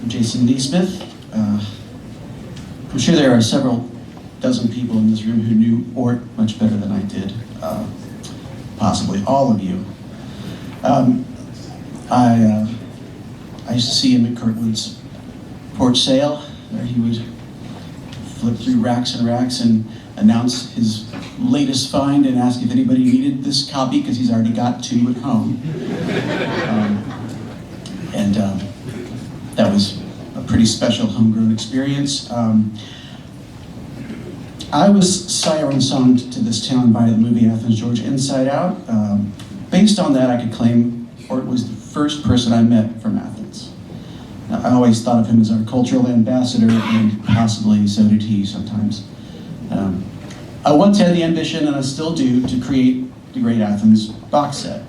Jason Neesmith. I'm sure there are several dozen people in this room who knew ORT much better than I did, possibly all of you. I used to see him at Kirkwood's porch sale, where he would flip through racks and racks and announce his latest find and ask if anybody needed this copy because he's already got 2 at home. That was a pretty special homegrown experience. I was siren-songed to this town by the movie Athens, Georgia, Inside Out. Based on that, I could claim ORT was the first person I met from Athens. Now, I always thought of him as our cultural ambassador, and possibly so did he sometimes. I once had the ambition, and I still do, to create the Great Athens box set.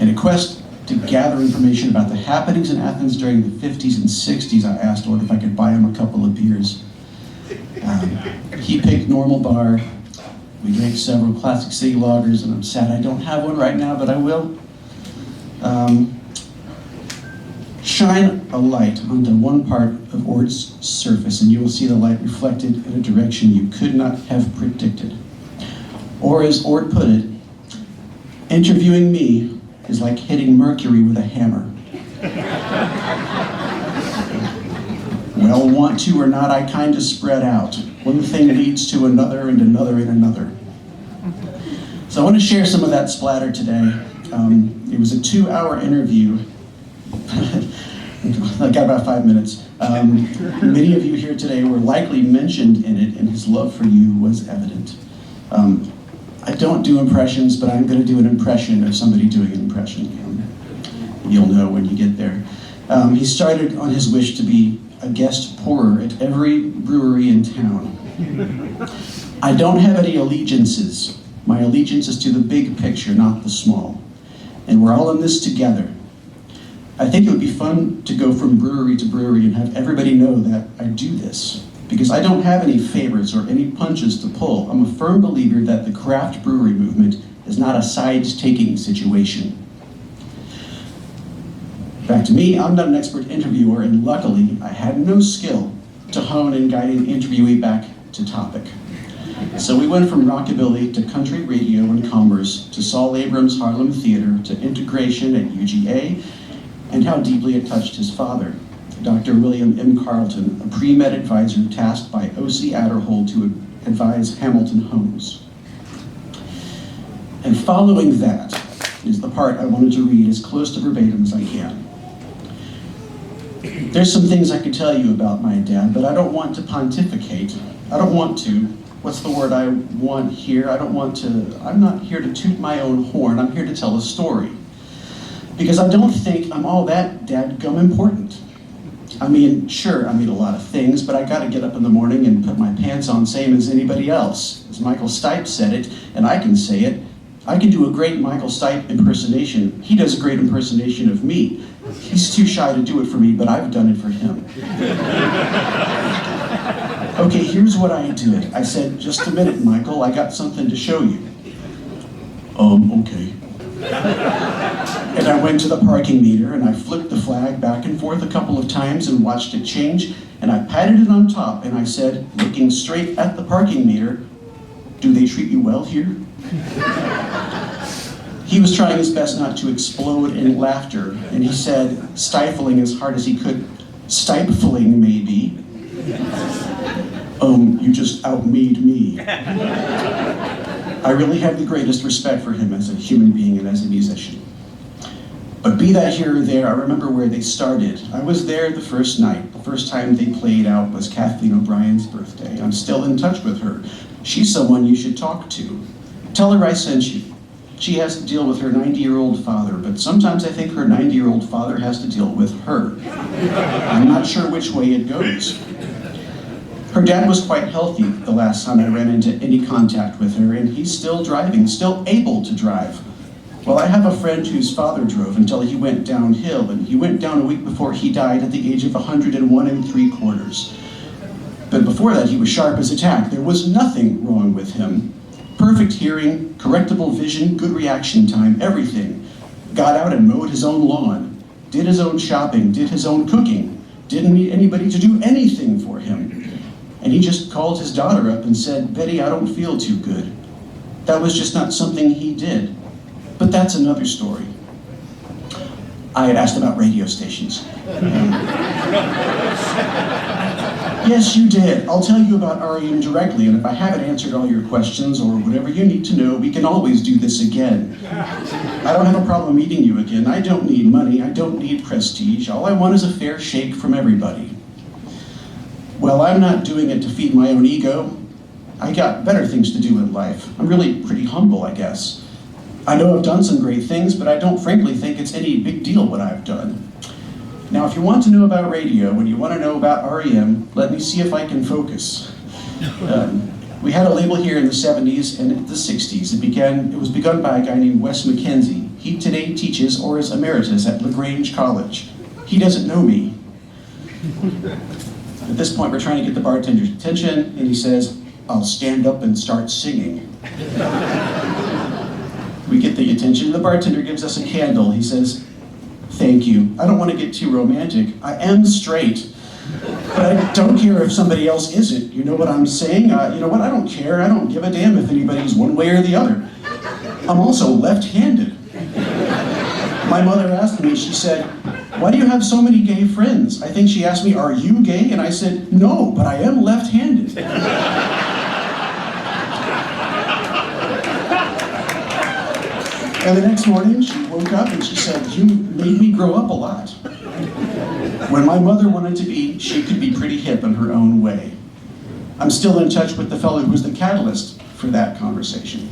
In a quest to gather information about the happenings in Athens during the 50s and 60s, I asked ORT if I could buy him a couple of beers. He picked Normal Bar. We drank several classic city lagers, and I'm sad I don't have one right now, but I will. Shine a light onto one part of ORT's surface, and you will see the light reflected in a direction you could not have predicted. Or as ORT put it, interviewing me is like hitting Mercury with a hammer. Well, want to or not, I kind of spread out. One thing leads to another and another and another. So I want to share some of that splatter today. It was a 2-hour interview. I got about 5 minutes. Many of you here today were likely mentioned in it, and his love for you was evident. I don't do impressions, but I'm going to do an impression of somebody doing an impression. You'll know when you get there. He started on his wish to be a guest pourer at every brewery in town. I don't have any allegiances. My allegiance is to the big picture, not the small. And we're all in this together. I think it would be fun to go from brewery to brewery and have everybody know that I do this, because I don't have any favorites or any punches to pull. I'm a firm believer that the craft brewery movement is not a sides-taking situation. Back to me, I'm not an expert interviewer, and luckily, I had no skill to hone in guiding the interviewee back to topic. So we went from rockabilly to country radio and commerce to Saul Abrams' Harlem Theater to integration at UGA, and how deeply it touched his father, Dr. William M. Carlton, a pre-med advisor tasked by O.C. Adderhold to advise Hamilton Homes. And following that is the part I wanted to read as close to verbatim as I can. There's some things I could tell you about my dad, but I don't want to pontificate. I don't want to, what's the word I want here? I'm not here to toot my own horn, I'm here to tell a story. Because I don't think I'm all that dadgum important. I mean, sure, I mean a lot of things, but I gotta get up in the morning and put my pants on same as anybody else. As Michael Stipe said it, and I can say it, I can do a great Michael Stipe impersonation. He does a great impersonation of me. He's too shy to do it for me, but I've done it for him. Okay, here's what I did. I said, just a minute, Michael, I got something to show you. Okay. And I went to the parking meter and I flipped the flag back and forth a couple of times and watched it change, and I patted it on top and I said, looking straight at the parking meter, do they treat you well here? He was trying his best not to explode in laughter, and he said, stifling as hard as he could, stifling maybe. You just out-me'd me. I really have the greatest respect for him as a human being and as a musician. But be that here or there, I remember where they started. I was there the first night. The first time they played out was Kathleen O'Brien's birthday. I'm still in touch with her. She's someone you should talk to. Tell her I sent you. She has to deal with her 90-year-old father, but sometimes I think her 90-year-old father has to deal with her. I'm not sure which way it goes. Her dad was quite healthy the last time I ran into any contact with her, and he's still driving, still able to drive. Well, I have a friend whose father drove until he went downhill, and he went down a week before he died at the age of 101 3/4. But before that, he was sharp as a tack. There was nothing wrong with him. Perfect hearing, correctable vision, good reaction time, everything. Got out and mowed his own lawn, did his own shopping, did his own cooking, didn't need anybody to do anything for him. And he just called his daughter up and said, "Betty, I don't feel too good." That was just not something he did. But that's another story. I had asked about radio stations. Yes, you did. I'll tell you about REM directly, and if I haven't answered all your questions or whatever you need to know, we can always do this again. I don't have a problem meeting you again. I don't need money. I don't need prestige. All I want is a fair shake from everybody. Well, I'm not doing it to feed my own ego. I got better things to do in life. I'm really pretty humble, I guess. I know I've done some great things, but I don't frankly think it's any big deal what I've done. Now, if you want to know about radio and you want to know about REM, let me see if I can focus. We had a label here in the 70s and in the 60s. It was begun by a guy named Wes McKenzie. He today teaches or is emeritus at LaGrange College. He doesn't know me. At this point, we're trying to get the bartender's attention, and he says, "I'll stand up and start singing." We get the attention. The bartender gives us a candle. He says, "Thank you. I don't want to get too romantic. I am straight, but I don't care if somebody else isn't. You know what I'm saying? You know what? I don't care. I don't give a damn if anybody's one way or the other. I'm also left-handed." My mother asked me, she said, "Why do you have so many gay friends?" I think she asked me, "Are you gay?" And I said, "No, but I am left-handed." And the next morning, she woke up and she said, "You made me grow up a lot." When my mother wanted to be, she could be pretty hip in her own way. I'm still in touch with the fellow who was the catalyst for that conversation.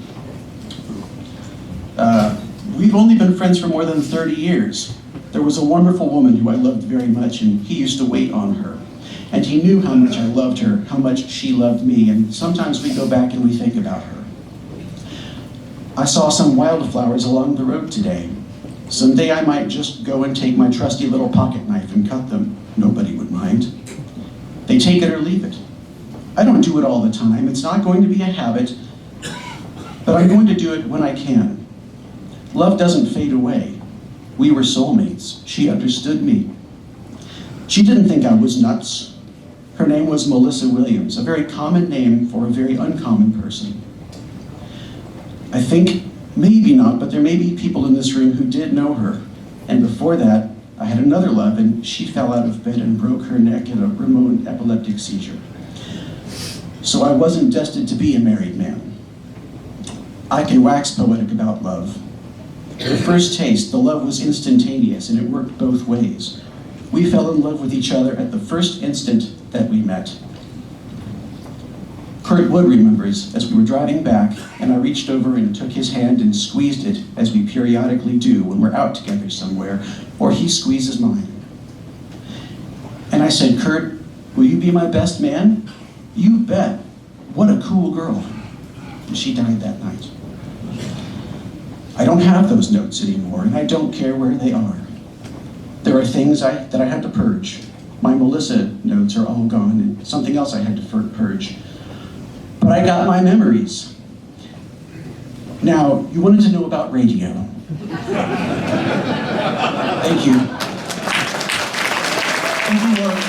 We've only been friends for more than 30 years. There was a wonderful woman who I loved very much, and he used to wait on her. And he knew how much I loved her, how much she loved me, and sometimes we go back and we think about her. I saw some wildflowers along the road today. Someday I might just go and take my trusty little pocket knife and cut them. Nobody would mind. They take it or leave it. I don't do it all the time. It's not going to be a habit, but I'm going to do it when I can. Love doesn't fade away. We were soulmates. She understood me. She didn't think I was nuts. Her name was Melissa Williams, a very common name for a very uncommon person. I think, maybe not, but there may be people in this room who did know her. And before that, I had another love, and she fell out of bed and broke her neck in a remote epileptic seizure. So I wasn't destined to be a married man. I can wax poetic about love. The first taste, the love was instantaneous, and it worked both ways. We fell in love with each other at the first instant that we met. Kurt Wood remembers as we were driving back, and I reached over and took his hand and squeezed it, as we periodically do when we're out together somewhere, or he squeezes mine. And I said, "Kurt, will you be my best man?" "You bet. What a cool girl." And she died that night. I don't have those notes anymore, and I don't care where they are. There are things that I had to purge. My Melissa notes are all gone, and something else I had to purge. But I got my memories. Now, you wanted to know about radio. Thank you. Thank you, Laura.